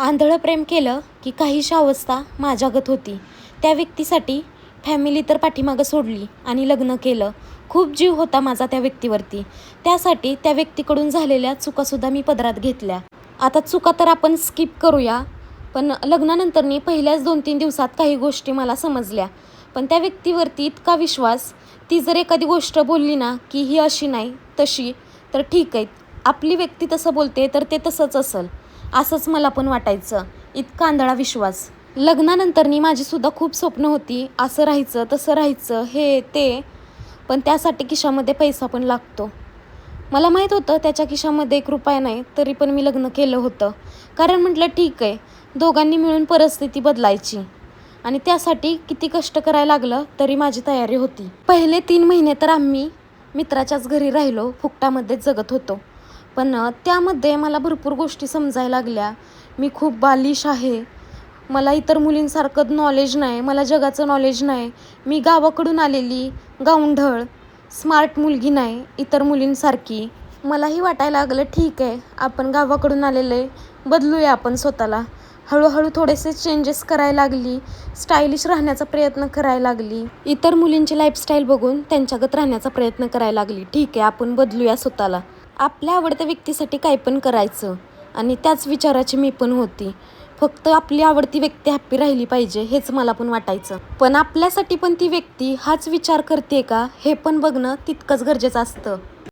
आंधळं प्रेम केलं की काहीशी अवस्था माझ्यागत होती. त्या व्यक्तीसाठी फॅमिली तर पाठीमागं सोडली आणि लग्न केलं. खूप जीव होता माझा त्या व्यक्तीवरती. त्यासाठी त्या व्यक्तीकडून झालेल्या चुकासुद्धा मी पदरात घेतल्या. आता चुका तर आपण स्किप करूया, पण लग्नानंतरनी पहिल्याच 2-3 दिवसात काही गोष्टी मला समजल्या. पण त्या व्यक्तीवरती इतका विश्वास, ती जर एखादी गोष्ट बोलली ना की ही अशी नाही तशी, तर ठीक आहे, आपली व्यक्ती तसं बोलते तर ते तसंच असेल, असंच मला पण वाटायचं. इतका आंधळा विश्वास. लग्नानंतरनी माझीसुद्धा खूप स्वप्न होती, असं राहायचं तसं राहायचं हे ते, पण त्यासाठी खिशामध्ये पैसा पण लागतो. मला माहीत होतं त्याच्या खिशामध्ये 1 रुपया नाही, तरी पण मी लग्न केलं होतं. कारण म्हटलं ठीक आहे, दोघांनी मिळून परिस्थिती बदलायची आणि त्यासाठी किती कष्ट करायला लागलं तरी माझी तयारी होती. पहिले 3 महिने तर आम्ही मित्राच्याच घरी राहिलो, फुकटामध्येच जगत होतो. पण त्यामध्ये मला भरपूर गोष्टी समजायला लागल्या. मी खूप बालिश आहे, मला इतर मुलींसारखं नॉलेज नाही, मला जगाचं नॉलेज नाही. मी गावाकडून आलेली गावंढळ स्मार्ट मुलगी नाही इतर मुलींसारखी. मलाही वाटायला लागलं ठीक आहे, आपण गावाकडून आलेले, बदलूया आपण स्वतःला. हळूहळू थोडेसे चेंजेस करायला लागली, स्टायलिश राहण्याचा प्रयत्न करायला लागली. इतर मुलींची लाईफस्टाईल बघून त्यांच्यागत राहण्याचा प्रयत्न करायला लागली. ठीक आहे, आपण बदलूया स्वतःला. आपल्या आवडत्या व्यक्तीसाठी काय पण करायचं आणि त्याच विचाराची मी पण होती. फक्त आपली आवडती व्यक्ती हॅप्पी राहिली पाहिजे हेच मला पण वाटायचं. पण आपल्यासाठी पण ती व्यक्ती हाच विचार करते का हे पण बघणं तितकंच गरजेचं असतं.